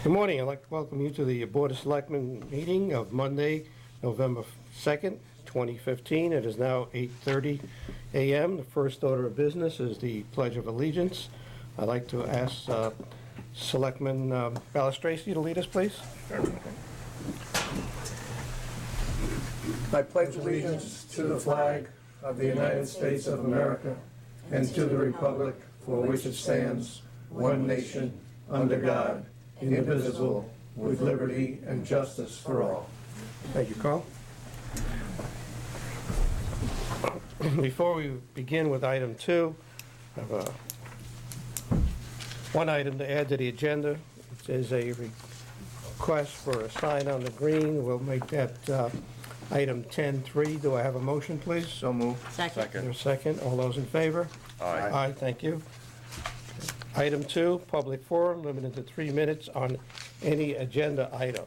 Good morning. I'd like to welcome you to the Board of Selectmen meeting of Monday, November 2nd, 2015. It is now 8:30 a.m. The first order of business is the Pledge of Allegiance. I'd like to ask Selectman Balistraci to lead us, please. I pledge allegiance to the flag of the United States of America and to the republic for which it stands, one nation, under God, indivisible, with liberty and justice for all. Thank you, Carl. Before we begin with item 2, I have one item to add to the agenda. It is a request for a sign on the green. We'll make that item 10.3. Do I have a motion, please? So moved. Second. Is there a second? All those in favor? Aye. Aye, thank you. Item 2, public forum, limited to 3 minutes on any agenda item.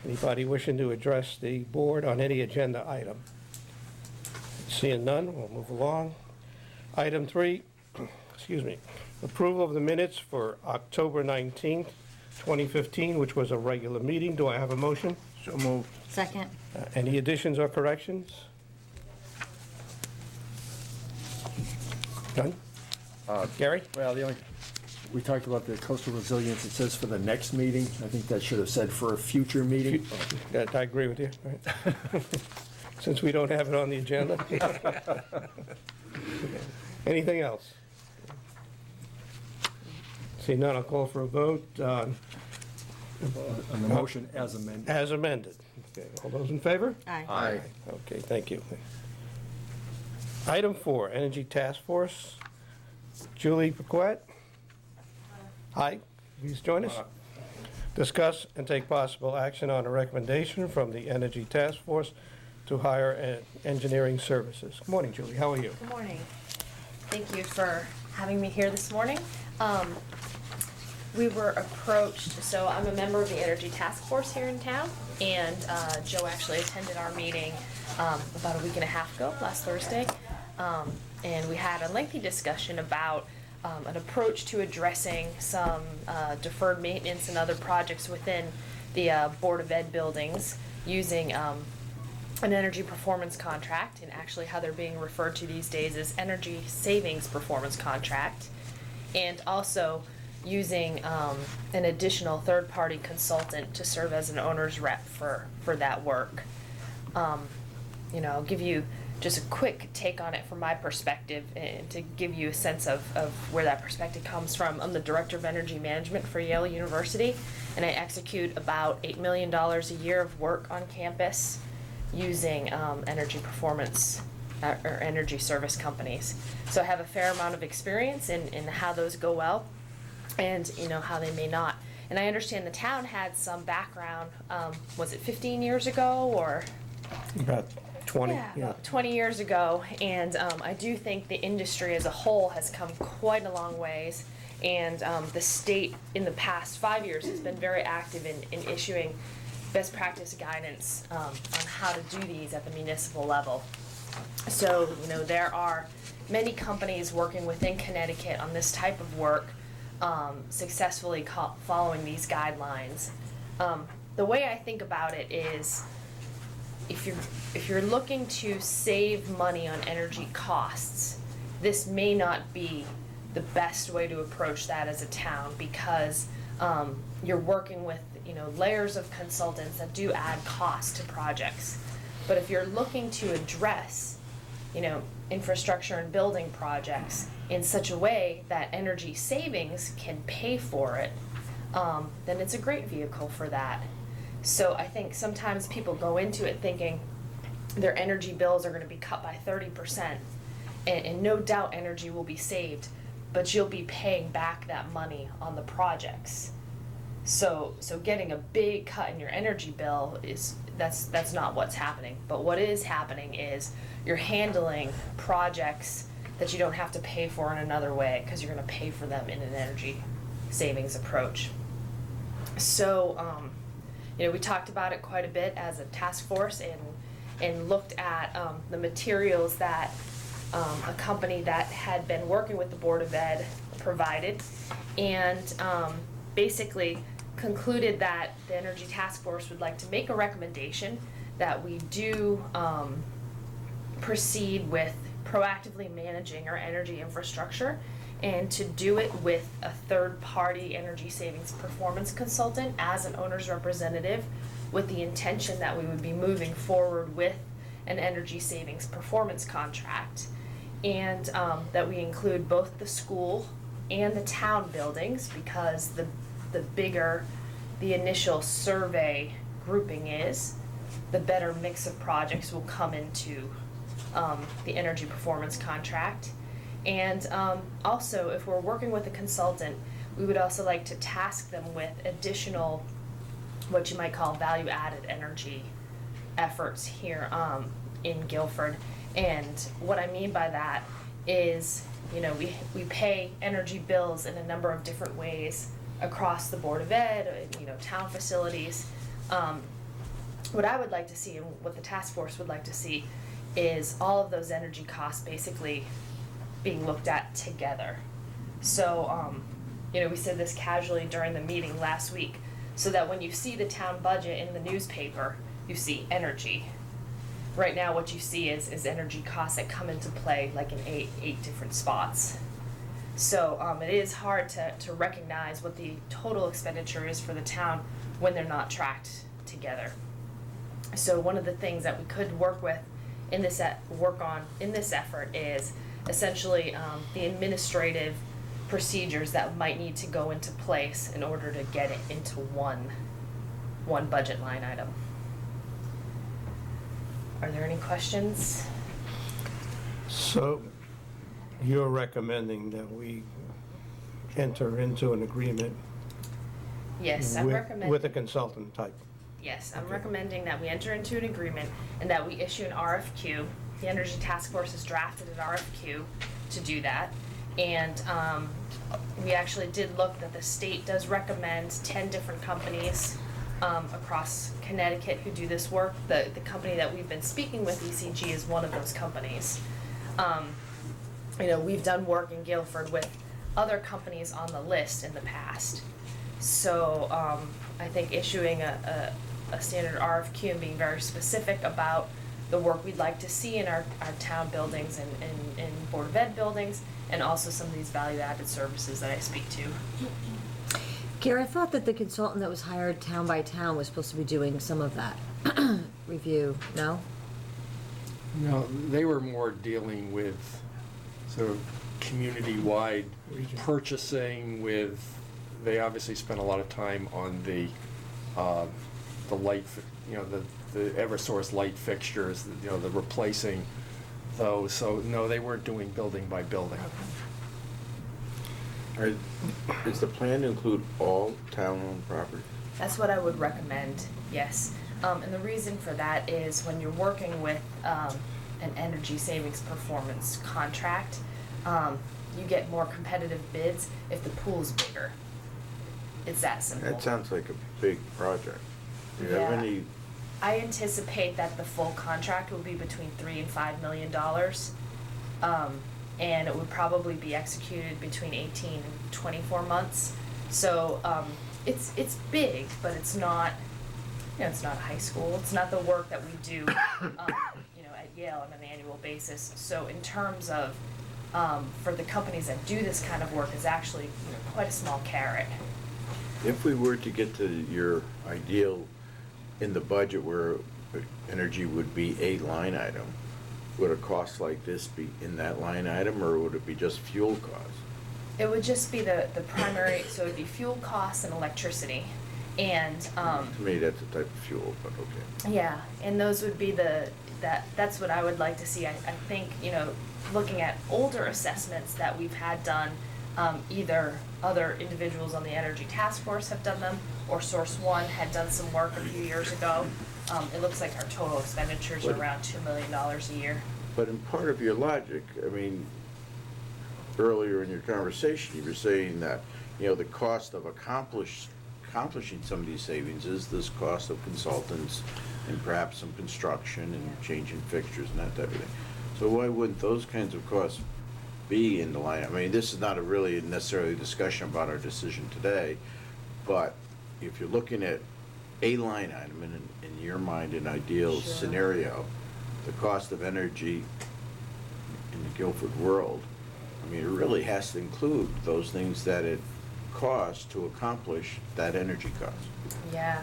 Anybody wishing to address the board on any agenda item? Seeing none, we'll move along. Item 3, excuse me, approval of the minutes for October 19th, 2015, which was a regular meeting. Do I have a motion? So moved. Second. Any additions or corrections? None? Gary? Well, we talked about the coastal resilience. It says for the next meeting. I think that should have said for a future meeting. I agree with you, right? Since we don't have it on the agenda. Anything else? See none, I'll call for a vote On the motion as amended. as amended. Okay, all those in favor? Aye. Aye. Okay, thank you. Item 4, Energy Task Force. Julie Paquette. Hi, please join us. Discuss and take possible action on a recommendation from the Energy Task Force to hire engineering services. Good morning, Julie. How are you? Good morning. Thank you for having me here this morning. We were approached, so I'm a member of the Energy Task Force here in town, and Joe actually attended our meeting about a week and a half ago, last Thursday, and we had a lengthy discussion about an approach to addressing some deferred maintenance and other projects within the Board of Ed buildings using an energy performance contract, and actually how they're being referred to these days as energy savings performance contract, and also using an additional third-party consultant to serve as an owner's rep for that work. I'll give you just a quick take on it from my perspective and to give you a sense of where that perspective comes from. I'm the Director of Energy Management for Yale University, and I execute about $8 million a year of work on campus using energy performance or energy service companies. So I have a fair amount of experience in how those go well and how they may not. And I understand the town had some background, was it 15 years ago or? About 20. Yeah, about 20 years ago, and I do think the industry as a whole has come quite a long ways, and the state in the past 5 years has been very active in issuing best practice guidance on how to do these at the municipal level. So, there are many companies working within Connecticut on this type of work, successfully following these guidelines. The way I think about it is, if you're looking to save money on energy costs, this may not be the best way to approach that as a town, because you're working with layers of consultants that do add cost to projects. But if you're looking to address infrastructure and building projects in such a way that energy savings can pay for it, then it's a great vehicle for that. So I think sometimes people go into it thinking their energy bills are going to be cut by 30%, and no doubt energy will be saved, but you'll be paying back that money on the projects. So getting a big cut in your energy bill that's not what's happening. But what is happening is you're handling projects that you don't have to pay for in another way, because you're going to pay for them in an energy savings approach. So we talked about it quite a bit as a task force, and looked at the materials that a company that had been working with the Board of Ed provided, and basically concluded that the Energy Task Force would like to make a recommendation that we do proceed with proactively managing our energy infrastructure, and to do it with a third-party energy savings performance consultant as an owner's representative, with the intention that we would be moving forward with an energy savings performance contract, and that we include both the school and the town buildings, because the bigger the initial survey grouping is, the better mix of projects will come into the energy performance contract. And also, if we're working with a consultant, we would also like to task them with additional, what you might call value-added energy efforts here in Guilford. And what I mean by that is, you know, we pay energy bills in a number of different ways across the Board of Ed, you know, town facilities. What I would like to see, and what the task force would like to see, is all of those energy costs basically being looked at together. So, you know, we said this casually during the meeting last week, so that when you see the town budget in the newspaper, you see energy. Right now, what you see is energy costs that come into play like in eight different spots. So it is hard to recognize what the total expenditure is for the town when they're not tracked together. So one of the things that we could work in this effort is essentially the administrative procedures that might need to go into place in order to get it into one budget line item. Are there any questions? So you're recommending that we enter into an agreement Yes, I'm recommending. with a consultant type? Yes, I'm Okay. recommending that we enter into an agreement and that we issue an RFQ. The Energy Task Force has drafted an RFQ to do that. And we actually did look that the state does recommend 10 different companies across Connecticut who do this work. The company that we've been speaking with, ECG, is one of those companies. You know, we've done work in Guilford with other companies on the list in the past. So I think issuing a standard RFQ and being very specific about the work we'd like to see in our town buildings and Board of Ed buildings, and also some of these value-added services that I speak to. Gary, I thought that the consultant that was hired town by town was supposed to be doing some of that review, no? No, they were more dealing with sort of community-wide purchasing with, they obviously spent a lot of time on the light, you know, the Eversource light fixtures, you know, the replacing those. So no, they weren't doing building by building. Is the plan to include all town-owned property? That's what I would recommend, yes. And the reason for that is when you're working with an energy savings performance contract, you get more competitive bids if the pool's bigger. It's that simple. That sounds like a big project. Do you have Yeah. any, I anticipate that the full contract will be between $3 and $5 million. And it would probably be executed between 18 and 24 months. So it's big, but it's not, you know, it's not a high school. It's not the work that we do, you know, at Yale on an annual basis. So in terms of for the companies that do this kind of work, is actually, you know, quite a small carrot. if we were to get to your ideal in the budget where energy would be a line item, would a cost like this be in that line item, or would it be just fuel costs? It would just be the primary, so it would be fuel costs and electricity. And To me, that's a type of fuel, but okay. yeah, and those would be that's what I would like to see. I think, you know, looking at older assessments that we've had done, either other individuals on the Energy Task Force have done them, or Source One had done some work a few years ago. It looks like our total expenditures are around $2 million a year. But in part of your logic, I mean, earlier in your conversation, you were saying that, you know, the cost of accomplishing some of these savings is this cost of consultants and perhaps some construction and changing fixtures and that type of thing. So why wouldn't those kinds of costs be in the line? I mean, this is not a really necessarily discussion about our decision today, but if you're looking at a line item, in your mind, an ideal Sure. scenario, the cost of energy in the Guilford world, I mean, it really has to include those things that it costs to accomplish that energy cost. Yeah,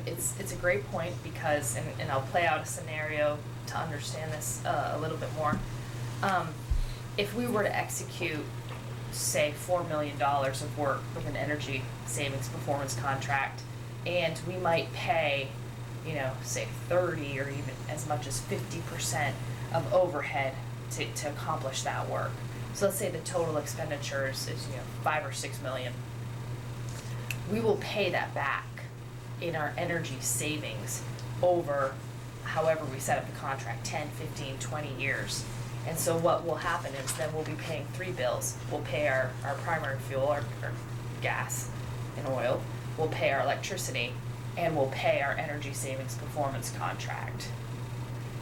it's a great point because, and I'll play out a scenario to understand this a little bit more. If we were to execute, say, $4 million of work with an energy savings performance contract, and we might pay, say 30 or even as much as 50% of overhead to accomplish that work. So let's say the total expenditures is 5 or 6 million. We will pay that back in our energy savings over however we set up the contract, 10, 15, 20 years. And so what will happen is then we'll be paying 3 bills. We'll pay our primary fuel, our gas and oil. We'll pay our electricity, and we'll pay our energy savings performance contract.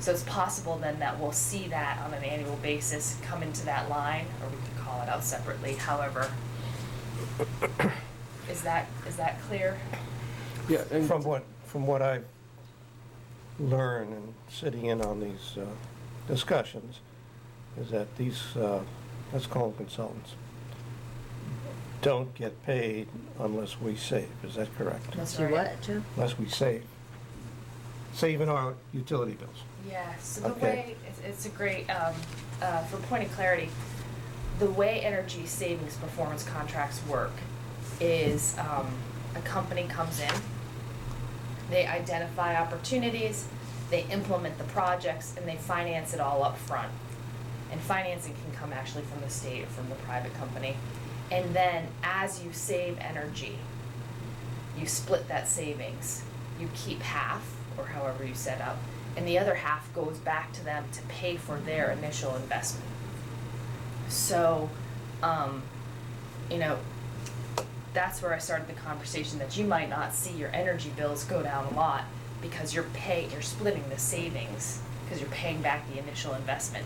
So it's possible then that we'll see that on an annual basis come into that line, or we can call it out separately, however. Is that clear? Yeah, and From what I've learned and sitting in on these discussions, is that these, let's call them consultants, don't get paid unless we save. Is that correct? That's Do right. what, Joe? Unless we save. Saving our utility bills. Yeah, so the Okay. way, it's a great, for point of clarity, the way energy savings performance contracts work is a company comes in, they identify opportunities, they implement the projects, and they finance it all up front. And financing can come actually from the state or from the private company. And then as you save energy, you split that savings. You keep half, or however you set up, and the other half goes back to them to pay for their initial investment. So, that's where I started the conversation that you might not see your energy bills go down a lot because you're splitting the savings because you're paying back the initial investment.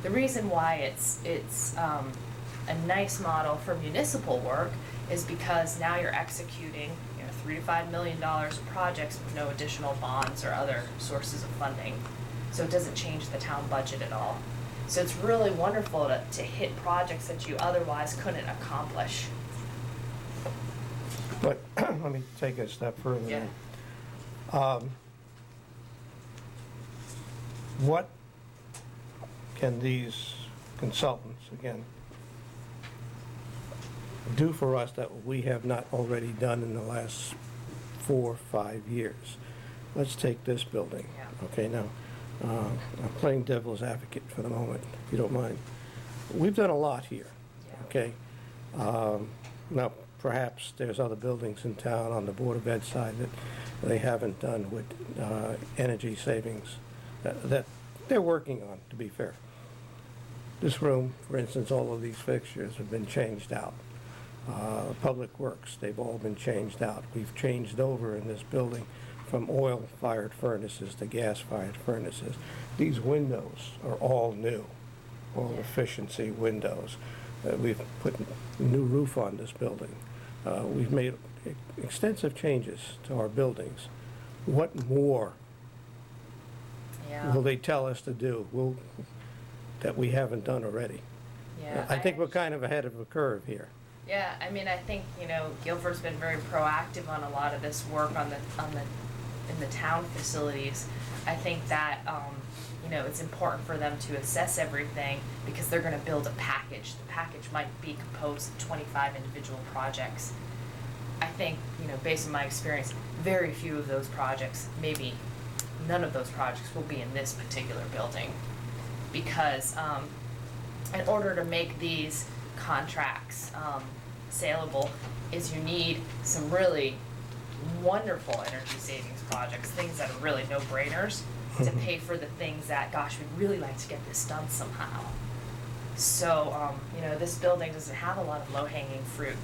The reason why it's a nice model for municipal work is because now you're executing $3 to $5 million of projects with no additional bonds or other sources of funding. So it doesn't change the town budget at all. So it's really wonderful to hit projects that you otherwise couldn't accomplish. But let me take it a step further. Yeah. What can these consultants, again, do for us that we have not already done in the last 4 or 5 years? Let's take this building. Yeah. Okay, now, I'm playing devil's advocate for the moment, if you don't mind. We've done a lot here, Yeah. okay? Now, perhaps there's other buildings in town on the Board of Ed side that they haven't done with energy savings that they're working on, to be fair. This room, for instance, all of these fixtures have been changed out. Public Works, they've all been changed out. We've changed over in this building from oil-fired furnaces to gas-fired furnaces. These windows are all new, all efficiency windows. We've put a new roof on this building. We've made extensive changes to our buildings. What more Yeah. will they tell us to do that we haven't done already? Yeah. I think we're kind of ahead of a curve here. Yeah, I mean, I think, Guilford's been very proactive on a lot of this work in the town facilities. I think that, it's important for them to assess everything because they're gonna build a package. The package might be composed of 25 individual projects. I think, based on my experience, very few of those projects, maybe none of those projects will be in this particular building. Because, in order to make these contracts saleable is you need some really wonderful energy savings projects, things that are really no-brainers to pay for the things that, gosh, we'd really like to get this done somehow. So, this building doesn't have a lot of low-hanging fruit.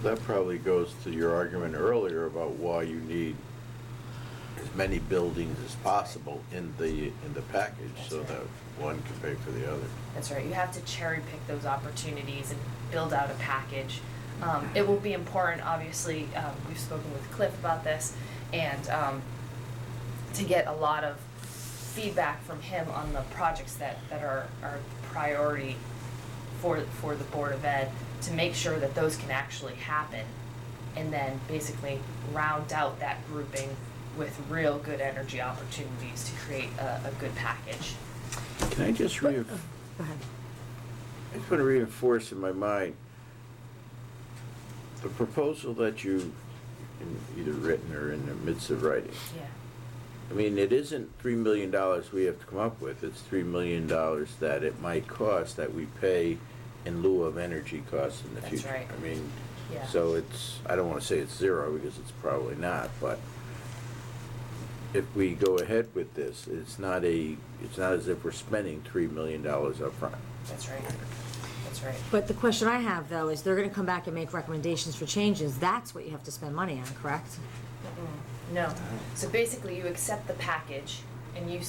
That probably goes to your argument earlier about why you need as many buildings as possible in the package so that one can pay for the other. That's right. You have to cherry pick those opportunities and build out a package. It will be important, obviously, we've spoken with Cliff about this, and to get a lot of feedback from him on the projects that are priority for the Board of Ed, to make sure that those can actually happen, and then basically round out that grouping with real good energy opportunities to create a good package. Can I just Go ahead. I just want to reinforce in my mind the proposal that you, either written or in the midst of writing. Yeah. I mean, it isn't $3 million we have to come up with, it's $3 million that it might cost that we pay in lieu of energy costs in the That's future. right. I mean, Yeah. so it's, I don't want to say it's zero because it's probably not, but if we go ahead with this, it's not as if we're spending $3 million up front. That's right. That's right. But the question I have, though, is they're gonna come back and make recommendations for changes. That's what you have to spend money on, correct? No. So basically, you accept the package, and you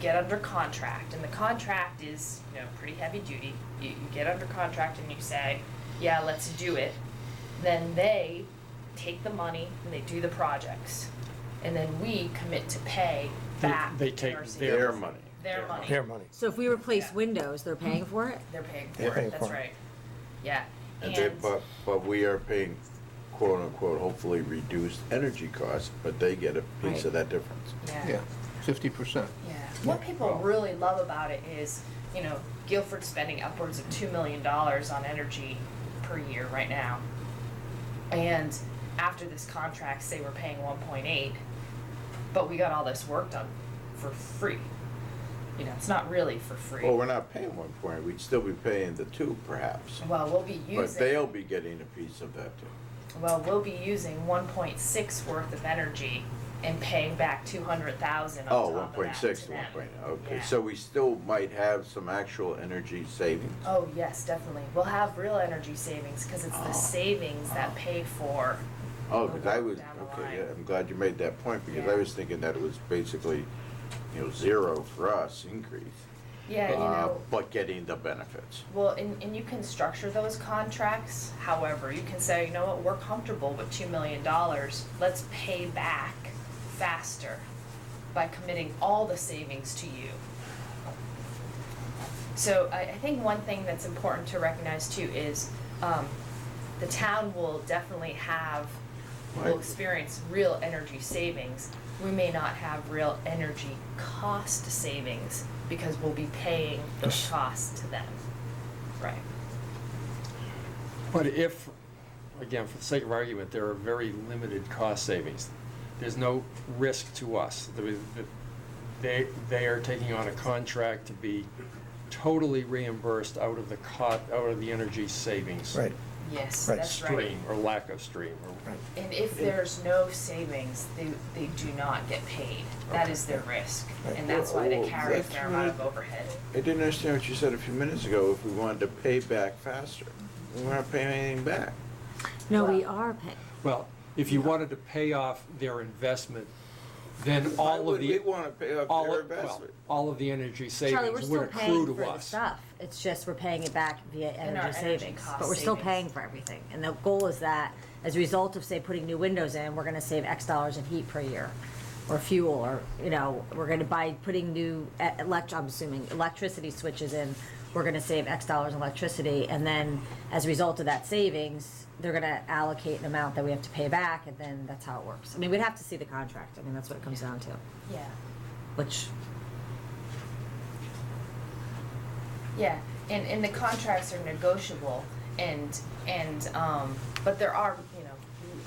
get under contract, and the contract is, pretty heavy duty. You get under contract and you say, yeah, let's do it. Then they take the money and they do the projects, and then we commit to pay back. They take our their Their savings. money. Their money. Their money. So if we replace Yeah. windows, they're paying for it? They're paying They're for paying it. That's for it. right. Yeah. But we are paying, quote unquote, hopefully reduced energy costs, but they get a piece Right. of that difference. Yeah, 50%. Yeah. What people really love about it is, Guilford's spending upwards of $2 million on energy per year right now. And after this contract, say we're paying 1.8, but we got all this work done for free. It's not really for free. Well, we're not paying 1 point, we'd still be paying the 2 perhaps. Well, we'll be But using, they'll be getting a piece of that too. we'll be using 1.6 worth of energy and paying back 200,000 on Oh, top of that 1.6 to to them. 1.0, okay, Yeah. so we still might have some actual energy savings? Oh, yes, definitely. We'll have real energy savings, because it's the savings that pay for Oh, the because I work was, down the okay, line. yeah, I'm glad you made that point, because I Yeah. was thinking that it was basically, zero for us increase. Yeah, But getting the benefits. well, and you can structure those contracts however. You can say, you know what, we're comfortable with $2 million. Let's pay back faster by committing all the savings to you. So I think one thing that's important to recognize too is the town will definitely will experience real energy savings. We may not have real energy cost savings because we'll be paying those costs to them. Right. But if, again, for the sake of argument, there are very limited cost savings, there's no risk to us. They are taking on a contract to be totally reimbursed out of the energy savings. Right. Yes, Right. that's right. Stream or lack of stream. Right. And if there's no savings, they do not get paid. That is their risk. Right. And that's why they Well, carry a that's fair amount of what- overhead. I didn't understand what you said a few minutes ago, if we wanted to pay back faster. We're not paying anything back. No, we Well- are paying. Well, if you wanted to pay off their investment, then Why all of would we the, want to pay off all their of, well, investment? all of the energy Charlie, we're savings still would accrue paying for to the us. stuff. It's just we're paying it back via our energy energy savings. cost But we're still savings. paying for everything. And the goal is that as a result of, say, putting new windows in, we're gonna save X dollars in heat per year. Or fuel, or, we're gonna by putting new I'm assuming, electricity switches in, we're gonna save X dollars in electricity. And then as a result of that savings, they're gonna allocate an amount that we have to pay back, and then that's how it works. I mean, we'd have to see the contract. I mean, that's what it comes down to, Yeah. which, Yeah, and the contracts are negotiable, but there are,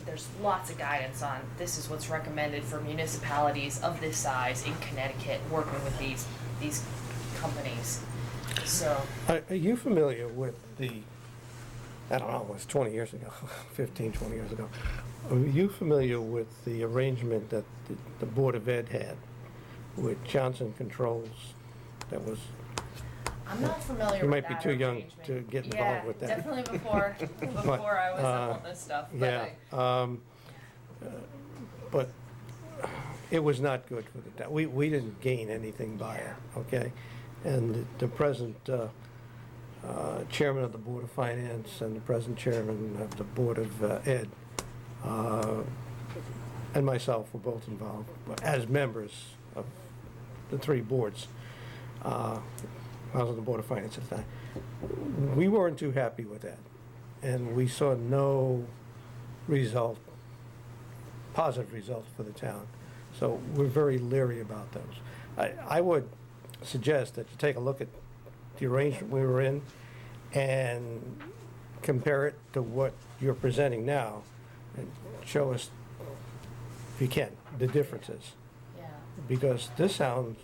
there's lots of guidance on this is what's recommended for municipalities of this size in Connecticut working with these companies. So, Are you familiar with I don't know, it was 20 years ago, 15, 20 years ago. Are you familiar with the arrangement that the Board of Ed had with Johnson Controls that was, I'm not familiar You with might be that too young arrangement. to get involved with that. Yeah, definitely before I was up on this stuff, but yeah. But it was not good for the town. We didn't gain anything by it, okay? And the present chairman of the Board of Finance and the present chairman of the Board of Ed, and myself were both involved, but as members of the three boards. I was on the Board of Finance at the time. We weren't too happy with that, and we saw no result, positive result for the town. So we're very leery about those. I would suggest that you take a look at the arrangement we were in and compare it to what you're presenting now and show us, if you can, the differences. Yeah. Because this sounds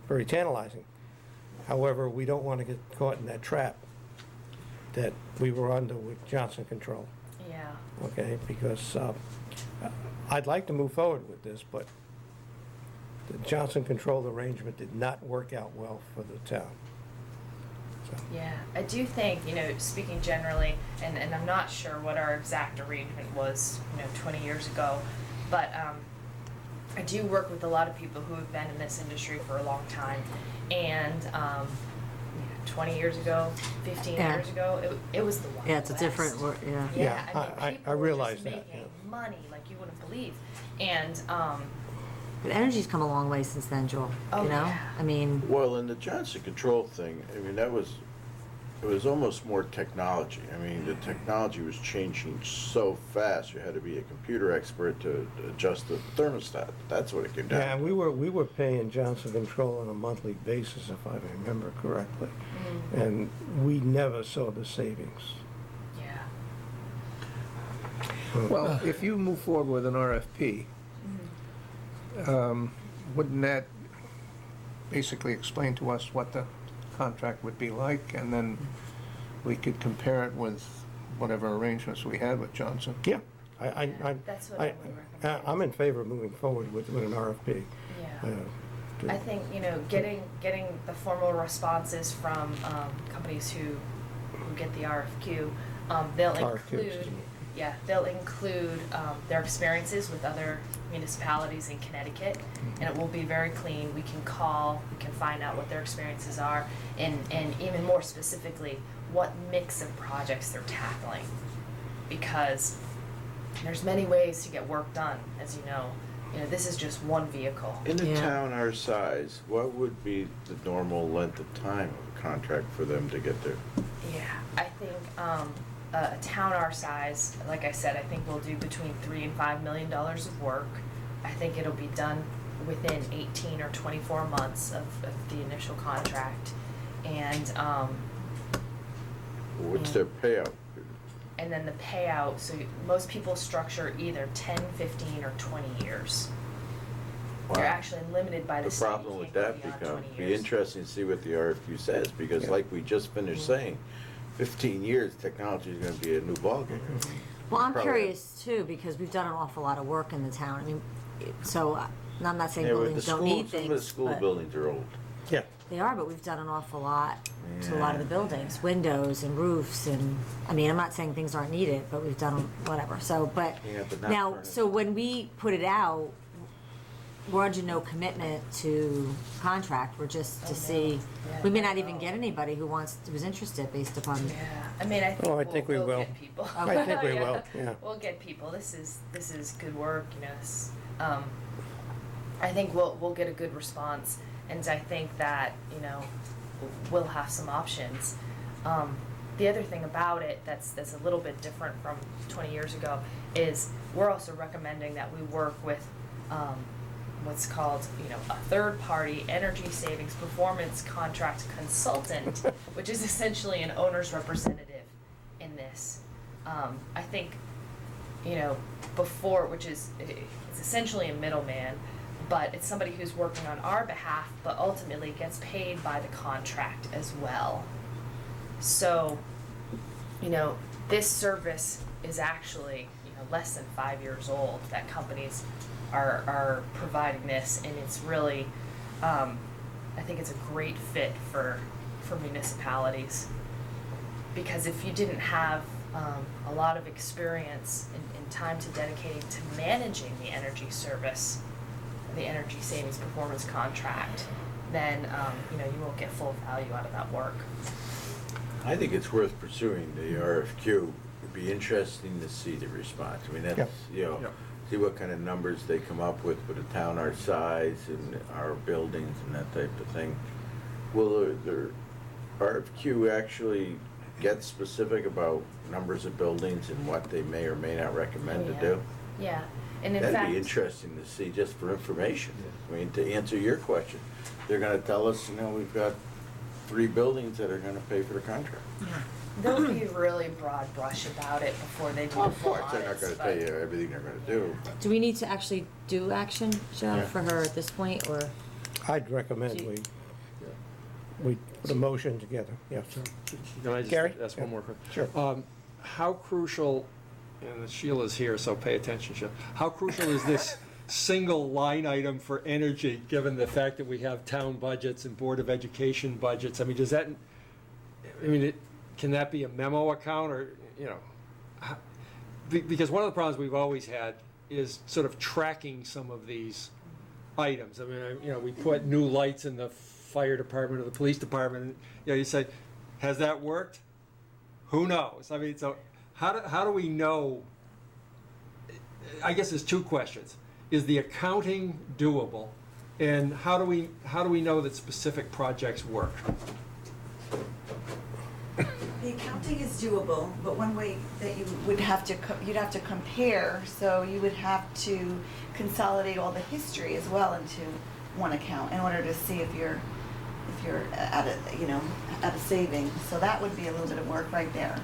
very tantalizing. However, we don't want to get caught in that trap that we were under with Johnson Control, Yeah. okay? Because I'd like to move forward with this, but the Johnson Control arrangement did not work out well for the town. So, Yeah, I do think, speaking generally, and I'm not sure what our exact arrangement was, 20 years ago, but I do work with a lot of people who have been in this industry for a long time, and 20 years ago, 15 Yeah. years ago, it was the Wild Yeah, it's a West. different, yeah. Yeah, Yeah, people I were realize just that, making yeah. money like you wouldn't believe, and But energy's come a long way since then, Joel, Oh, you know? yeah. I mean, Well, in the Johnson Control thing, I mean, it was almost more technology. I mean, the technology was changing so fast, you had to be a computer expert to adjust the thermostat. That's what it came down Yeah, to. we were paying Johnson Control on a monthly basis, if I remember correctly. And we never saw the savings. yeah. Well, if you move forward with an RFP, wouldn't that basically explain to us what the contract would be like, and then we could compare it with whatever arrangements we had with Johnson? Yeah, I, That's what I would recommend. I'm in favor of moving forward with an RFP. Yeah. to- I think, getting the formal responses from companies who get the RFQ, they'll RFQs. include, they'll include their experiences with other municipalities in Connecticut, and it will be very clean. We can call, we can find out what their experiences are, and even more specifically, what mix of projects they're tackling. Because there's many ways to get work done, as you know. This is just one vehicle. In a Yeah. town our size, what would be the normal length of time of a contract for them to get there? Yeah, I think a town our size, like I said, I think we'll do between $3 and $5 million of work. I think it'll be done within 18 or 24 months of the initial contract, and What's their payout? then the payout. So most people structure either 10, 15, or 20 years. Wow. You're actually limited by the The state. problem You with can't that go beyond becomes, 20 be years. interesting to see what the RFQ says, because Yeah. like we just finished saying, 15 years, technology is gonna be a new ballgame. well, I'm Probably. curious too, because we've done an awful lot of work in the town. I mean, so I'm not saying Yeah, but the buildings don't school, need some of the things, school but buildings are old. Yeah, they are, but we've done an awful lot to a lot of the Yeah. buildings, windows and roofs, and, I mean, I'm not saying things aren't needed, but we've done whatever, so, but Yeah, but not now, furniture. so when we put it out, we're under no commitment to contract, we're just Oh, to no. see, Yeah, we may no, not even no. get anybody who's interested based upon, Yeah, I mean, I think, Oh, I think we we'll will. get people. I think we will, yeah. We'll get people. This is good work. I think we'll get a good response, and I think that we'll have some options. The other thing about it that's a little bit different from 20 years ago is we're also recommending that we work with what's called a third-party energy savings performance contract consultant, which is essentially an owner's representative in this. I think before, which is it's essentially a middleman, but it's somebody who's working on our behalf, but ultimately gets paid by the contract as well. So, this service is actually, less than 5 years old, that companies are providing this, and it's really, I think it's a great fit for municipalities. Because if you didn't have a lot of experience and time to dedicating to managing the energy service, the energy savings performance contract, then you won't get full value out of that work. I think it's worth pursuing the RFQ. It'd be interesting to see the response. I mean, that's, Yep. Yep. see what kind of numbers they come up with a town our size and our buildings and that type of thing. Will the RFQ actually get specific about numbers of buildings and what they may or may not recommend to do? Yeah, and in That'd fact. be interesting to see, just for information. I mean, to answer your question, they're gonna tell us, we've got 3 buildings that are gonna pay for the contract. They'll be really broad brush about it before they do the Of full course, they're not audits, gonna but- tell you everything they're gonna do. Do we need to actually do action, Joe, Yeah. for her at this point, or? I'd recommend we put a motion together, yes. Can I just Gary? ask one more question? Sure. How crucial, and Sheila's here, so pay attention, Sheila. How crucial is this single line item for energy, given the fact that we have town budgets and Board of Education budgets? I mean, can that be a memo account or, because one of the problems we've always had is sort of tracking some of these items. I mean, we put new lights in the fire department or the police department, and, you say, has that worked? Who knows? I mean, so how do we know? I guess there's 2 questions. Is the accounting doable? And how do we know that specific projects work? The accounting is doable, but one way that you would have to, you'd have to compare, so you would have to consolidate all the history as well into one account in order to see if you're at a saving. So that would be a little bit of work right there.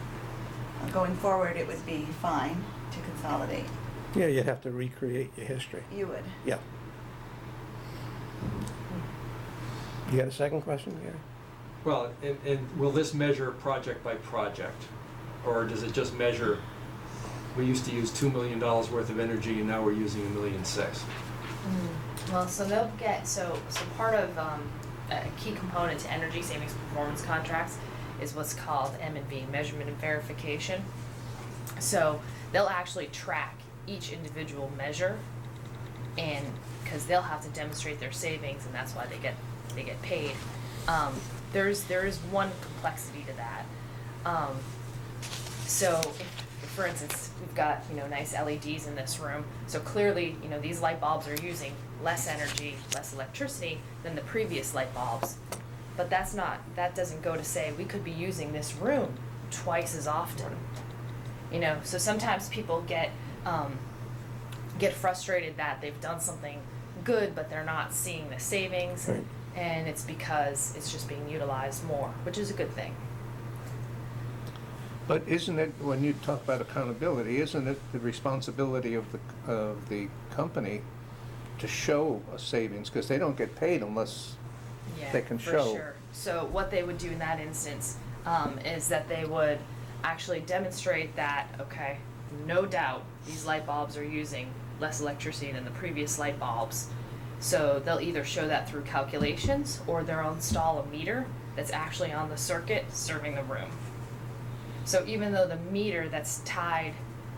Going forward, it would be fine to consolidate. Yeah, you'd have to recreate your history. You would. Yeah. You got a second question, Gary? Well, and will this measure project by project? Or does it just measure, we used to use $2 million worth of energy and now we're using $1.6 million? Well, so they'll get, so part of a key component to energy savings performance contracts is what's called M&V, measurement and verification. So they'll actually track each individual measure, and because they'll have to demonstrate their savings, and that's why they get paid. There is one complexity to that. So if, for instance, we've got nice LEDs in this room, so clearly these light bulbs are using less energy, less electricity than the previous light bulbs. But that doesn't go to say we could be using this room twice as often. So sometimes people get frustrated that they've done something good, but they're not seeing the savings. Right. And it's because it's just being utilized more, which is a good thing. But isn't it, when you talk about accountability, isn't it the responsibility of the company to show a savings? Because they don't get paid unless Yeah, they can for show. sure. So what they would do in that instance is that they would actually demonstrate that, okay, no doubt these light bulbs are using less electricity than the previous light bulbs. So they'll either show that through calculations or they'll install a meter that's actually on the circuit serving the room. So even though the meter that's tied,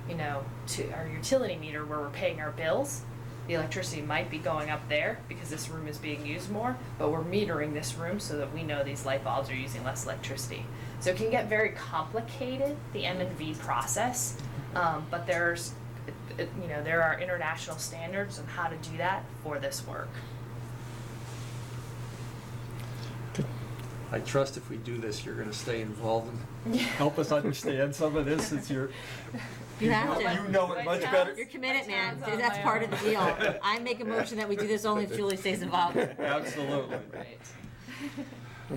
to our utility meter where we're paying our bills, the electricity might be going up there because this room is being used more, but we're metering this room so that we know these light bulbs are using less electricity. So it can get very complicated, the M&V process, but there are international standards on how to do that for this work. I trust if we do this, you're gonna stay involved and help us understand some of this, since You have to. you know it much better. You're committed, man. Sounds on That's my part own. of the deal. I make a motion that we do this only if Julie stays involved. Absolutely. Right.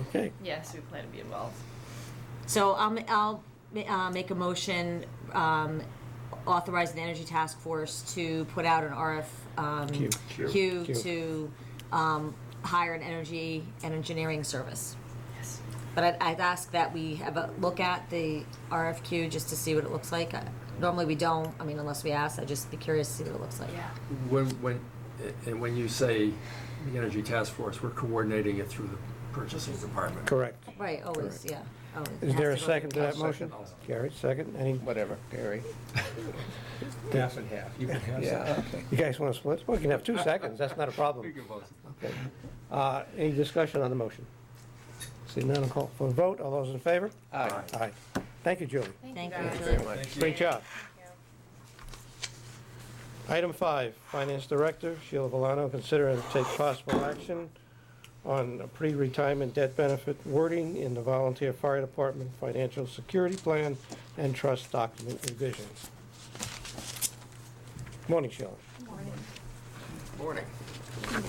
Okay. Yes, we plan to be involved. So I'll make a motion, authorize the Energy Task Force to put out an RFQ to hire an energy and engineering service. Yes. But I'd ask that we have a look at the RFQ just to see what it looks like. Normally we don't, unless we ask, I'd just be curious to see what it looks like. Yeah. When you say the Energy Task Force, we're coordinating it through the purchasing department. Correct. Right, always, yeah. Always. It Is has there a to go second to through- that motion? Gary, second? Any, Whatever, Gary. Half and half. You can have Yeah, some. okay. you guys want to split? Well, you can have 2 seconds, that's not a problem. We can both. Okay. Any discussion on the motion? Seeing none, I'll call for a vote. All those in favor? Aye. Aye. Thank you, Julie. Thank guys. you. Very much. Great job. Item 5, Finance Director Sheila Valano, consider and take possible action on a pre-retirement debt benefit wording in the Volunteer Fire Department Financial Security Plan and Trust Document revisions. Morning, Sheila. Morning. You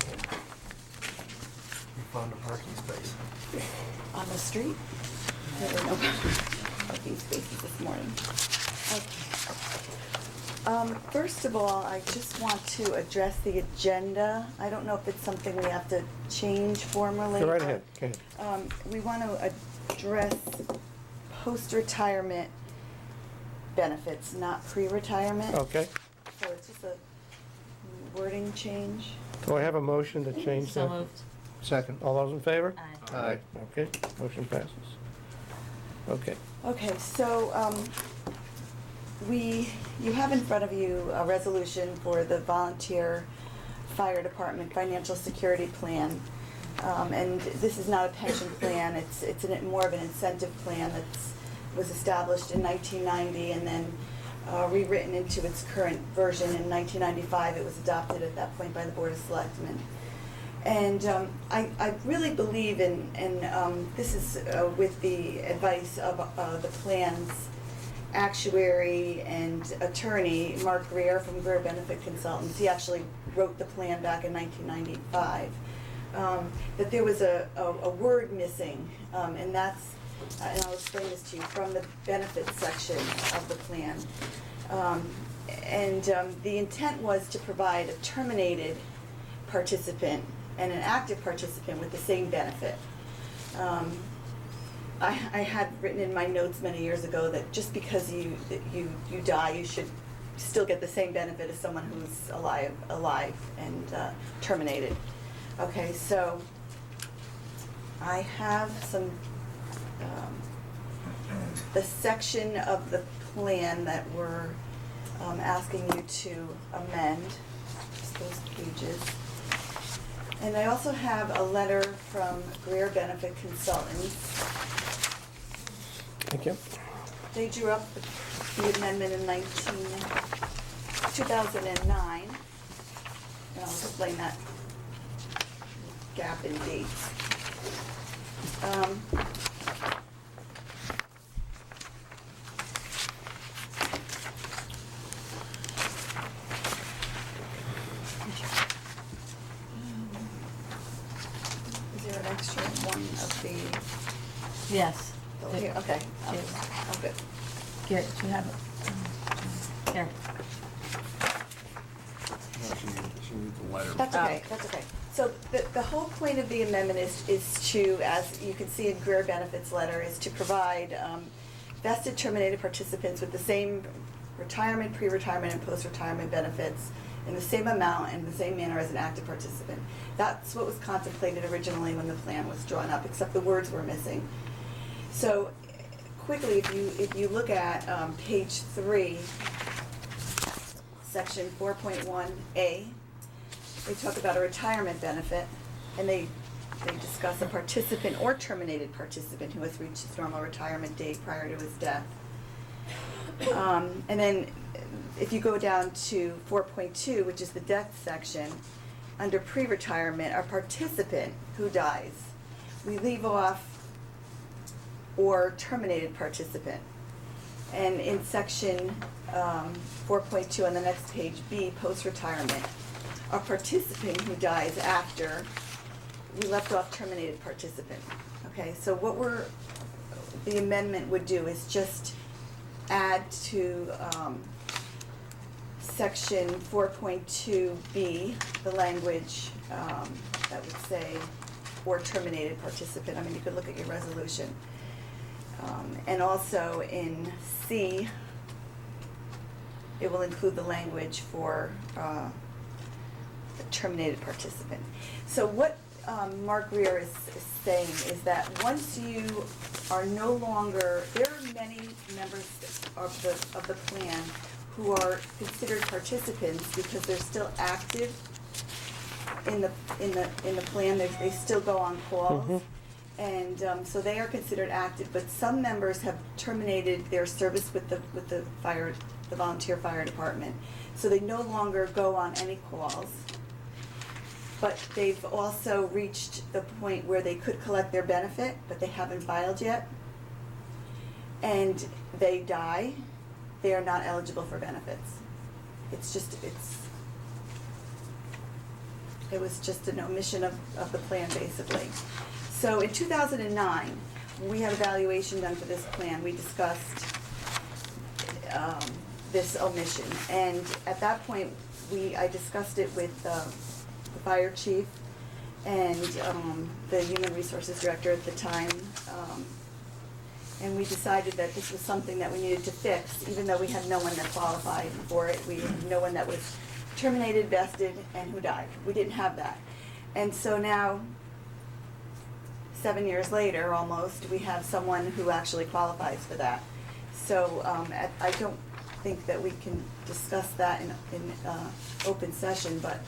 found a parking space. On the street? There were no parking spaces this morning. Okay. First of all, I just want to address the agenda. I don't know if it's something we have to change formally. Go right ahead. Okay. We want to address post-retirement benefits, not pre-retirement. Okay. So it's just a wording change. Do I have a motion to change that? So moved. Second. All those in favor? Aye. Aye. Okay, motion passes. Okay. Okay, so, you have in front of you a resolution for the Volunteer Fire Department Financial Security Plan. And this is not a pension plan, it's more of an incentive plan that was established in 1990 and then rewritten into its current version in 1995. It was adopted at that point by the Board of Selectmen. And I really believe in this is with the advice of the plan's actuary and attorney, Mark Greer from Greer Benefit Consultants. He actually wrote the plan back in 1995. That there was a word missing, and that's, and I'll explain this to you, from the benefits section of the plan. The intent was to provide a terminated participant and an active participant with the same benefit. I had written in my notes many years ago that just because you die, you should still get the same benefit as someone who's alive and terminated. Okay, so I have some the section of the plan that we're asking you to amend, just those pages. And I also have a letter from Greer Benefit Consultants. Thank you. They drew up the amendment in 2009. And I'll explain that gap in dates. Is there an extra one of the, Yes. oh, here, okay, Yes. I'm good. Here, do you have it? Here. No, she needs the letter. That's okay, that's okay. So the whole point of the amendment is to, as you can see in Greer Benefits letter, is to provide vested terminated participants with the same retirement, pre-retirement, and post-retirement benefits in the same amount and the same manner as an active participant. That's what was contemplated originally when the plan was drawn up, except the words were missing. So quickly, if you look at page 3, section 4.1A, they talk about a retirement benefit, and they discuss a participant or terminated participant who has reached his normal retirement date prior to his death. And then if you go down to 4.2, which is the death section, under pre-retirement, a participant who dies, we leave off or terminated participant. And in section 4.2 on the next page, B, post-retirement, a participant who dies after, we left off terminated participant. Okay, so what the amendment would do is just add to section 4.2B, the language that would say, or terminated participant. I mean, you could look at your resolution. And also in C, it will include the language for the terminated participant. So what Mark Greer is saying is that once you are no longer, there are many members of the plan who are considered participants because they're still active in the plan. They still go on calls. And so they are considered active, but some members have terminated their service with the volunteer fire department. So they no longer go on any calls. But they've also reached the point where they could collect their benefit, but they haven't filed yet. And they die, they are not eligible for benefits. It was just an omission of the plan, basically. So in 2009, we had a valuation done for this plan. We discussed this omission. And at that point, I discussed it with the fire chief and the human resources director at the time. And we decided that this was something that we needed to fix, even though we had no one that qualified for it. We had no one that was terminated, vested, and who died. We didn't have that. And so now, 7 years later, almost, we have someone who actually qualifies for that. So I don't think that we can discuss that in open session, but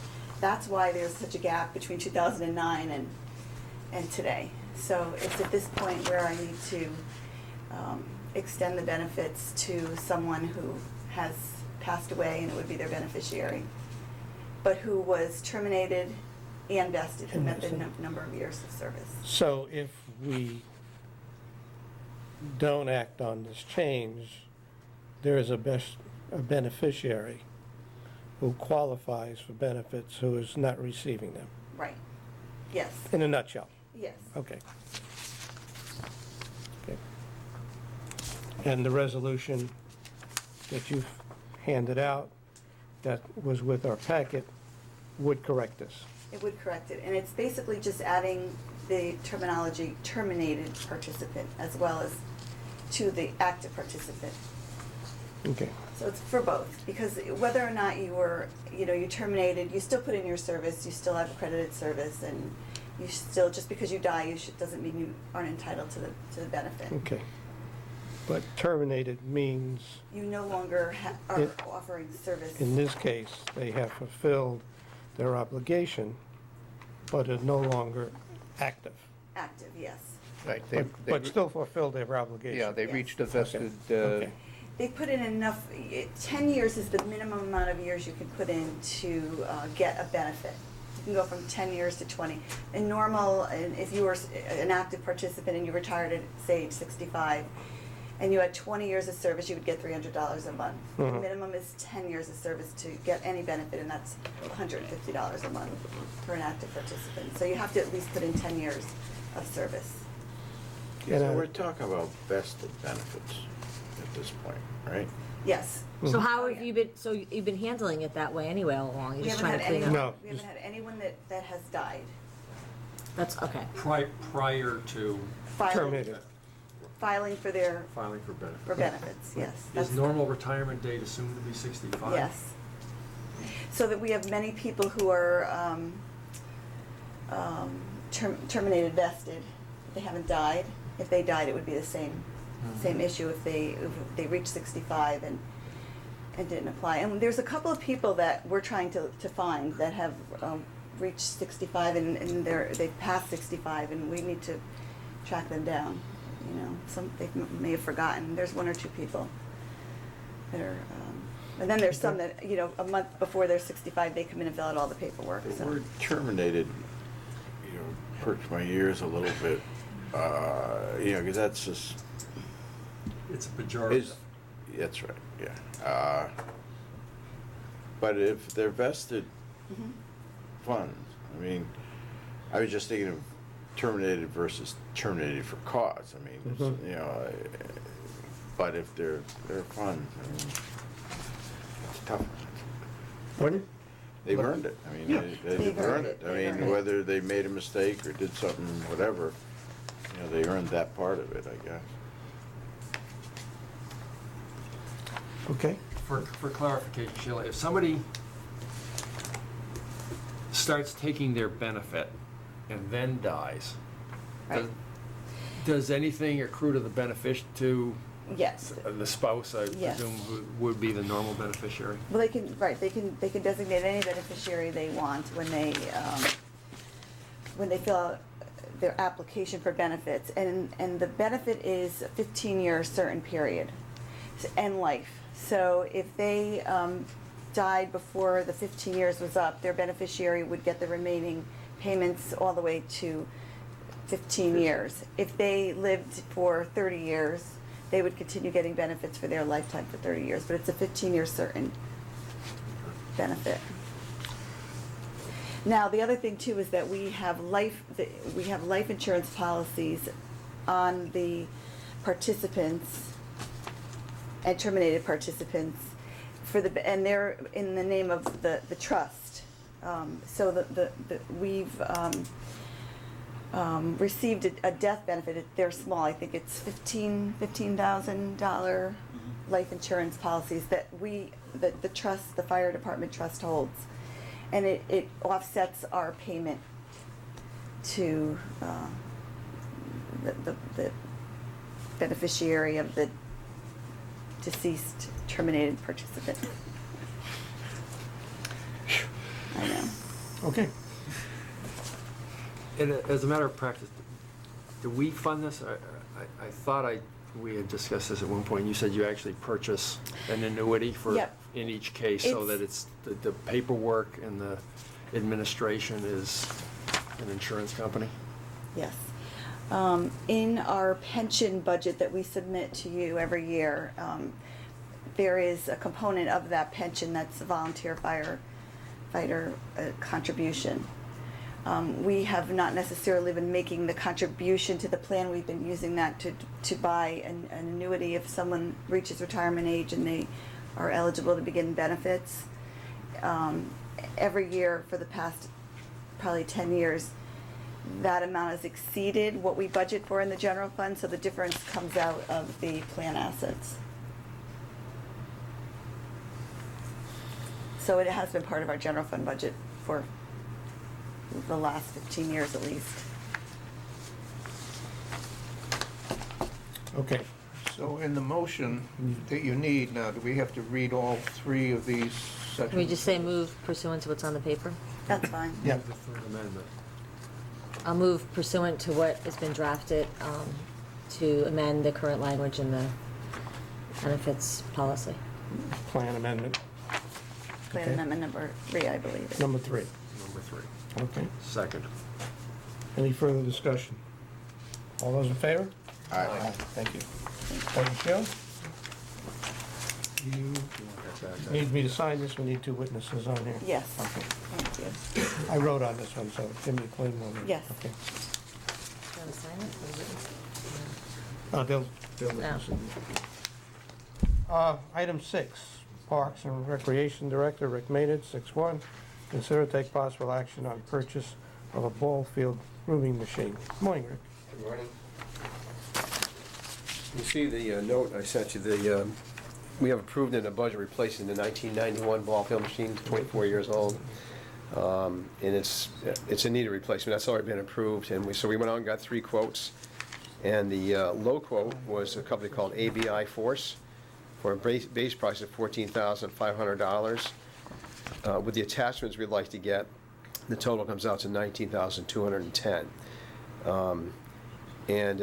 that's why there's such a gap between 2009 and today. So it's at this point where I need to extend the benefits to someone who has passed away, and it would be their beneficiary, but who was terminated and vested, who met the number of years of service. So if we don't act on this change, there is a beneficiary who qualifies for benefits who is not receiving them, Right. Yes. in a nutshell. Yes. Okay. Okay. And the resolution that you've handed out, that was with our packet, would correct this. It would correct it, and it's basically just adding the terminology terminated participant as well as to the active participant. Okay. So it's for both, because whether or not you were, you terminated, you still put in your service, you still have accredited service, and you still, just because you die, doesn't mean you aren't entitled to the benefit. Okay. But terminated means, You no longer are It- offering service. in this case, they have fulfilled their obligation, but are no longer active. Active, yes. Right, But still fulfill their obligation. yeah, they Yes. reached a vested, Okay. They put in enough, 10 years is the minimum amount of years you can put in to get a benefit. You can go from 10 years to 20. In normal, if you were an active participant and you retired at, say, age 65, and you had 20 years of service, you would get $300 a month. The Mhm. minimum is 10 years of service to get any benefit, and that's $150 a month for an active participant. So you have to at least put in 10 years of service. And So we're talking about vested benefits at this point, right? Yes. So how have you been, so you've been handling it that way anyway all along? You're We just haven't trying had to clean anyone, up? No. we haven't had anyone that has died. That's, okay. Prior to Terminated. Filing for their, filing for benefits. for benefits, yes. Is That's- normal retirement date assumed to be 65? Yes. So that we have many people who are terminated vested. They haven't died. If they died, it would be the same issue if they reached 65 and didn't apply. And there's a couple of people that we're trying to find that have reached 65 and they've passed 65, and we need to track them down. Some they may have forgotten. There's one or two people that are, and then there's some that, a month before they're 65, they come in and fill out all the paperwork. The So. word terminated, perked my ears a little bit, because that's just, It's a pejorative. that's right, yeah. But if they're vested Mhm. funds, I was just thinking of terminated versus terminated for cause. It's, but if they're funds, it's tough. When, They've earned it. They've They've earned it. They've earned it. Whether they made a mistake or did something, whatever, they earned that part of it, I guess. okay, For clarification, Sheila, if somebody starts taking their benefit and then dies, Right. does anything accrue to the to Yes. the spouse, I Yes. presume, who would be the normal beneficiary? Well, they can designate any beneficiary they want when they fill out their application for benefits, and the benefit is a 15-year certain period, and life. So if they died before the 15 years was up, their beneficiary would get the remaining payments all the way to 15 years. If they lived for 30 years, they would continue getting benefits for their lifetime for 30 years, but it's a 15-year certain benefit. Now, the other thing too is that we have life insurance policies on the participants and terminated participants and they're in the name of the trust. So we've received a death benefit. They're small. I think it's $15,000 life insurance policies that the trust, the fire department trust holds, and it offsets our payment to the beneficiary of the deceased terminated participant. I know. Okay. And as a matter of practice, do we fund this? I thought we had discussed this at one point. You said you actually purchase an annuity for Yep. in each case, so that it's the paperwork and the administration is an insurance company. Yes. In our pension budget that we submit to you every year, there is a component of that pension that's a volunteer firefighter contribution. We have not necessarily been making the contribution to the plan. We've been using that to buy an annuity if someone reaches retirement age and they are eligible to begin benefits. Every year for the past probably 10 years, that amount has exceeded what we budget for in the general fund, so the difference comes out of the plan assets. So it has been part of our general fund budget for the last 15 years at least. Okay. So in the motion that you need now, do we have to read all three of these sections? Can we just say move pursuant to what's on the paper? That's fine. Yeah. The third amendment. I'll move pursuant to what has been drafted to amend the current language in the benefits policy. Plan amendment, Plan Okay. amendment number 3, I believe. number 3. Number 3. Okay. Second. Any further discussion? All those in favor? Aye. Thank you. Thank you, Cheryl. You need me to sign this? We need 2 witnesses on here. Yes. Okay. Thank you. I wrote on this one, so give me a clean one. Yes. Okay. Do you want to sign it? They'll listen. Item 6, Parks and Recreation Director Rick Maynard, 6-1. Consider to take possible action on purchase of a ball field grooming machine. Good morning, Rick. Good morning. You see the note I sent you, we have approved in the budget replacing the 1991 ball field machine, 24 years old. And it's in need of replacement. That's already been approved. And so we went out and got 3 quotes. And the low quote was a company called ABI Force for a base price of $14,500. With the attachments we'd like to get, the total comes out to $19,210.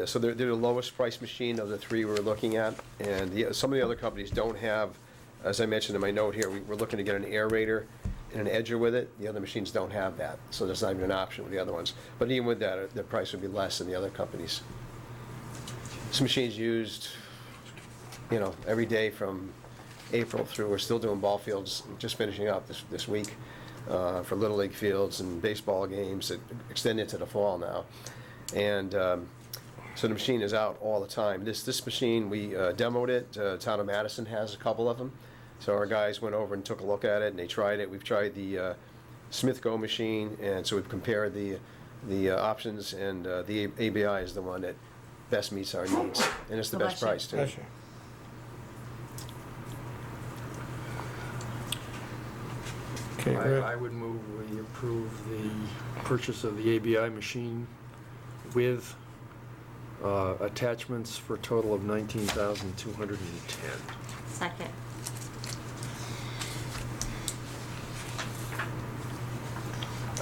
So they're the lowest price machine of the 3 we're looking at. And some of the other companies don't have, as I mentioned in my note here, we're looking to get an aerator and an edger with it. The other machines don't have that, so there's not even an option with the other ones. But even with that, the price would be less than the other companies. This machine's used, every day from April through. We're still doing ball fields, just finishing up this week for Little League fields and baseball games that extend into the fall now. And so the machine is out all the time. This machine, we demoed it. Town of Madison has a couple of them. So our guys went over and took a look at it, and they tried it. We've tried the Smith Go machine, and so we've compared the options, and the ABI is the one that best meets our needs, and it's the best price too. Pleasure. Okay, Rick. I would move we approve the purchase of the ABI machine with attachments for a total of $19,210. Second.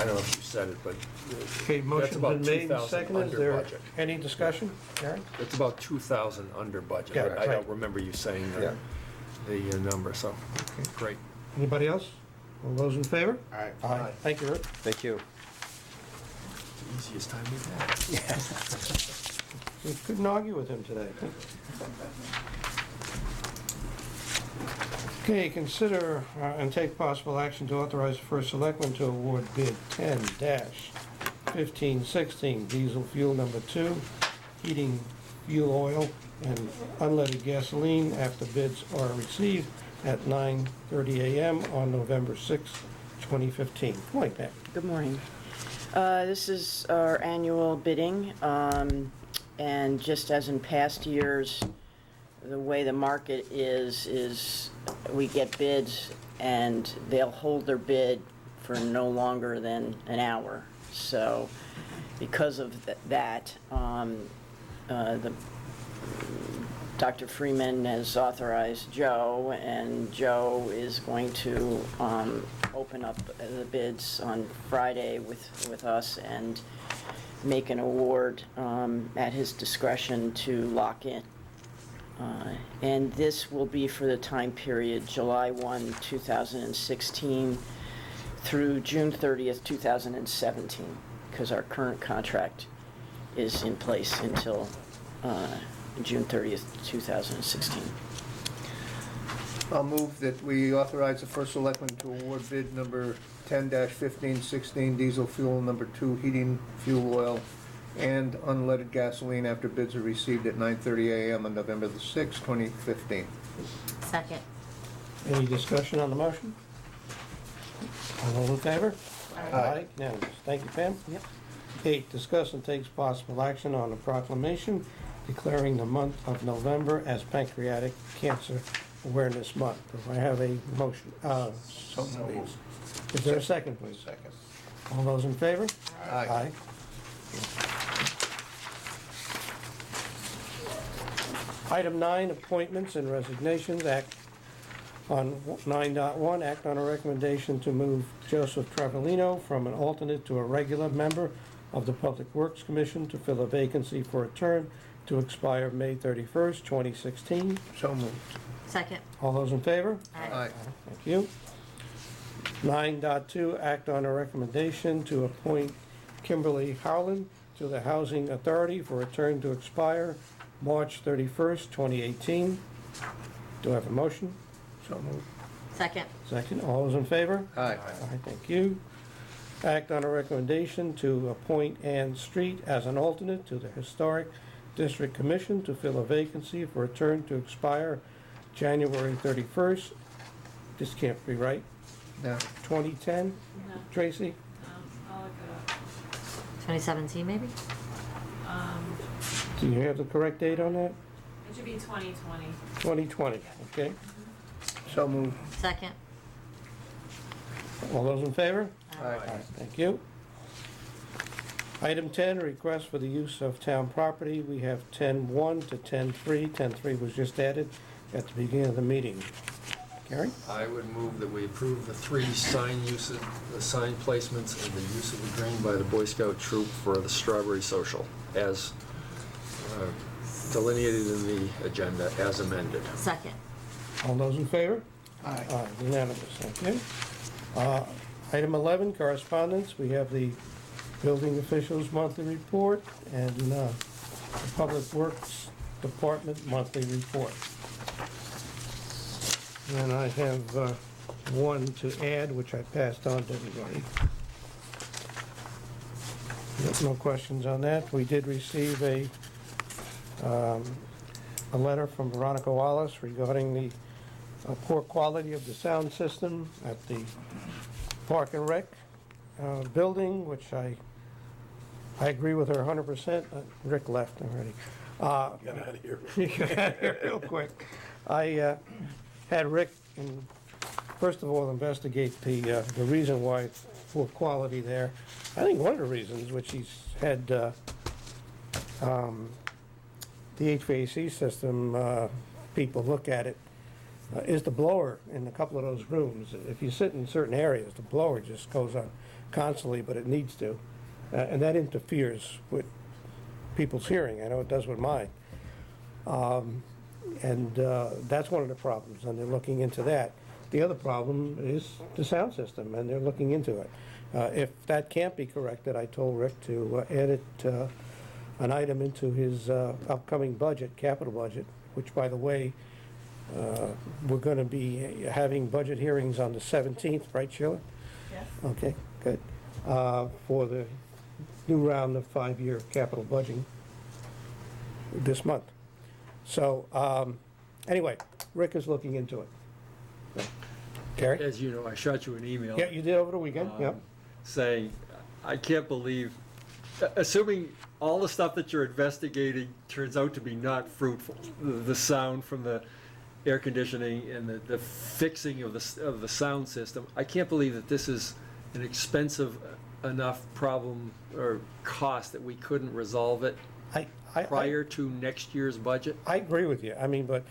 I don't know if you said it, but Okay, that's motion's about been made and 2,000 seconded. Is under there budget. any discussion? Gary? It's about 2,000 under budget. Yeah, I don't right. remember you saying Yeah. the number, so, great. Anybody else? All those in favor? Aye. Aye. Thank you, Rick. Thank you. It's the easiest time we've had. We couldn't argue with him today. Okay, consider and take possible action to authorize the first selectman to award bid 10-1516 diesel fuel number 2, heating fuel oil and unleaded gasoline after bids are received at 9:30 a.m. on November 6, 2015. Good morning, Pat. Good morning. This is our annual bidding, and just as in past years, the way the market is we get bids and they'll hold their bid for no longer than an hour. So because of that, Dr. Freeman has authorized Joe, and Joe is going to open up the bids on Friday with us and make an award at his discretion to lock in. And this will be for the time period July 1, 2016 through June 30th, 2017, because our current contract is in place until June 30th, 2016. I'll move that we authorize the first selectman to award bid number 10-1516 diesel fuel number 2 heating fuel oil and unleaded gasoline after bids are received at 9:30 a.m. on November the 6th, 2015. Second. Any discussion on the motion? All those in favor? Aye. Unanimous. Thank you, Pam. Yep. 8, discuss and take possible action on a proclamation declaring the month of November as Pancreatic Cancer Awareness Month. Do I have a motion? So moved. Is there a second, please? Second. All those in favor? Aye. Item 9, appointments and resignations. Act on 9.1, act on a recommendation to move Joseph Travellino from an alternate to a regular member of the Public Works Commission to fill a vacancy for a term to expire May 31st, 2016. So moved. Second. All those in favor? Aye. Thank you. 9.2, act on a recommendation to appoint Kimberly Howland to the Housing Authority for a term to expire March 31st, 2018. Do I have a motion? So moved. Second. Second. All those in favor? Aye. Aye, thank you. Act on a recommendation to appoint Ann Street as an alternate to the Historic District Commission to fill a vacancy for a term to expire January 31st. This can't be right. No. 2010? No, Tracy? I'll look it up. 2017, maybe? Do you have the correct date on that? It should be 2020. 2020, okay. So moved. Second. All those in favor? Aye. Thank you. Item 10, request for the use of town property. We have 10-1 to 10-3. 10-3 was just added at the beginning of the meeting. Gary? I would move that we approve the 3 sign uses, the sign placements and the use of the green by the Boy Scout troop for the Strawberry Social as delineated in the agenda as amended. Second. All those in favor? Aye. Unanimous, thank you. Item 11, correspondence. We have the building officials' monthly report and the Public Works Department monthly report. And I have one to add, which I passed on to everybody. No questions on that. We did receive a letter from Veronica Wallace regarding the poor quality of the sound system at the Park and Rec building, which I agree with her 100%. Rick left already. Get out of here. Get out of here real quick. I had Rick, first of all, investigate the reason why it's poor quality there. I think one of the reasons, which he's had the HVAC system, people look at it is the blower in a couple of those rooms. If you sit in certain areas, the blower just goes on constantly, but it needs to. And that interferes with people's hearing. I know it does with mine. And that's one of the problems, and they're looking into that. The other problem is the sound system, and they're looking into it. If that can't be corrected, I told Rick to edit an item into his upcoming budget, capital budget, which, by the way, we're going to be having budget hearings on the 17th, right, Sheila? Yes. Okay, good. For the new round of 5-year capital budgeting this month. So, anyway, Rick is looking into it. So, Gary? As you know, I shot you an email. Yeah, you did over the weekend, yep. Saying, I can't believe, assuming all the stuff that you're investigating turns out to be not fruitful, the sound from the air conditioning and the fixing of the sound system, I can't believe that this is an expensive enough problem or cost that we couldn't resolve it prior to next year's budget. I agree with you. I mean, but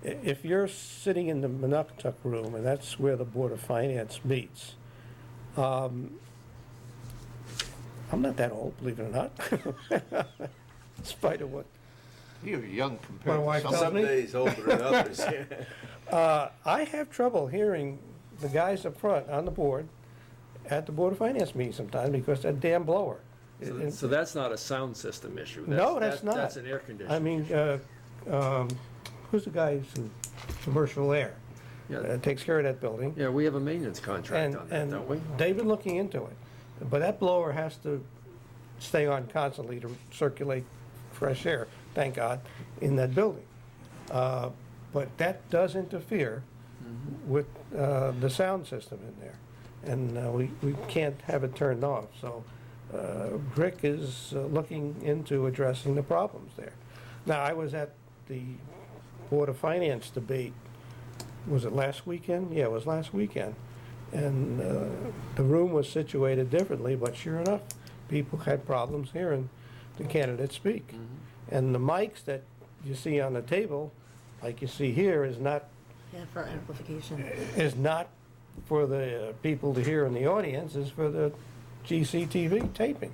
if you're sitting in the Montuck room, and that's where the Board of Finance meets, I'm not that old, believe it or not, in spite of what You're young my compared wife to tells some. me. days older than others. I have trouble hearing the guys up front on the board at the Board of Finance meeting sometimes because that damn blower. So that's not a sound system issue. No, that's not. That's an air conditioner. I mean, who's the guy who's in commercial air? Yeah. Takes care of that building. Yeah, we have a maintenance contract on that, don't we? They've been looking into it. But that blower has to stay on constantly to circulate fresh air, thank God, in that building. But that does interfere with the sound system in there. And we can't have it turned off. So Rick is looking into addressing the problems there. Now, I was at the Board of Finance debate, was it last weekend? Yeah, it was last weekend. And the room was situated differently, but sure enough, people had problems hearing the candidates speak. And the mics that you see on the table, like you see here, is not Yeah, for amplification. for the people to hear in the audience, is for the GCTV taping.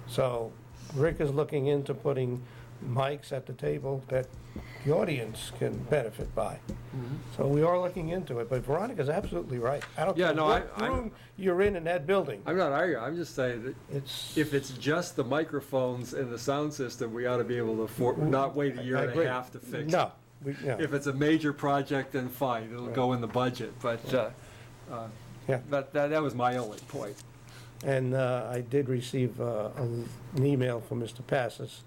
So Rick is looking into putting mics at the table that the audience can benefit by. So we are looking into it, but Veronica's absolutely right. I don't Yeah, care no, what I'm- room you're in that building. I'm not arguing, I'm just saying that It's, if it's just the microphones and the sound system, we ought to be able to not wait a year I and agree. a half to fix it. No, If it's a major project, then fine, it'll go in the budget, but Yeah. that was my only point. And I did receive an email from Mr. Passes,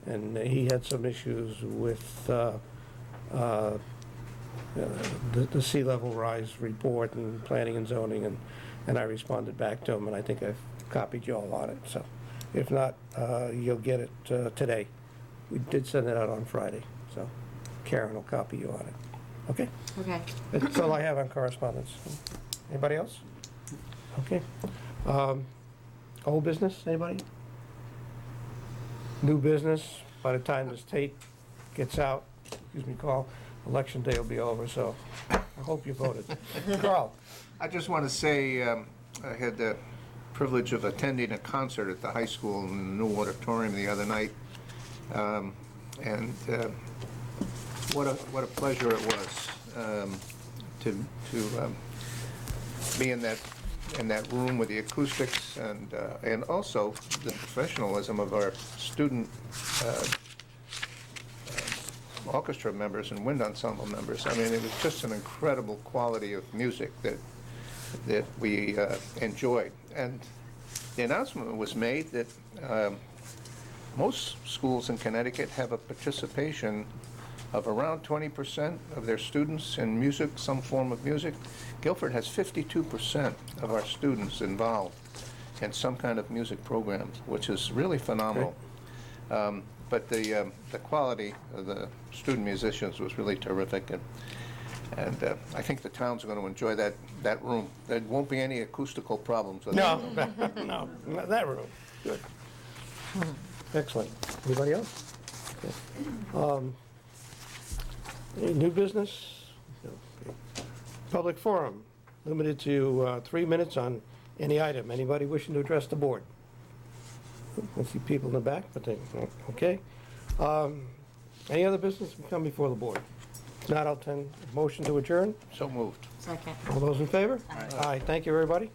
and he had some issues with the sea level rise report and planning and zoning, and I responded back to him, and I think I've copied you all on it. So if not, you'll get it today. We did send it out on Friday, so Karen will copy you on it. Okay? Okay. That's all I have on correspondence. Anybody else? Okay. Old business, anybody? New business, by the time this tape gets out, election day will be over, so I hope you voted. Carl? I just want to say, I had the privilege of attending a concert at the high school in the new auditorium the other night. And what a pleasure it was to be in that room with the acoustics and also the professionalism of our student orchestra members and wind ensemble members. I mean, it was just an incredible quality of music that we enjoyed. And the announcement was made that most schools in Connecticut have a participation of around 20% of their students in music, some form of music. Guilford has 52% of our students involved in some kind of music program, which is really phenomenal. But the quality of the student musicians was really terrific, and I think the town's going to enjoy that room. There won't be any acoustical problems with No, no, not that room. Good. Excellent. Anybody else? Okay. Any new business? No. Public forum, limited to 3 minutes on any item. Anybody wishing to address the board? I see people in the back, but they, okay. Any other business can come before the board? If not, I'll motion to adjourn. So moved. Second. All those in favor? Aye. Thank you, everybody.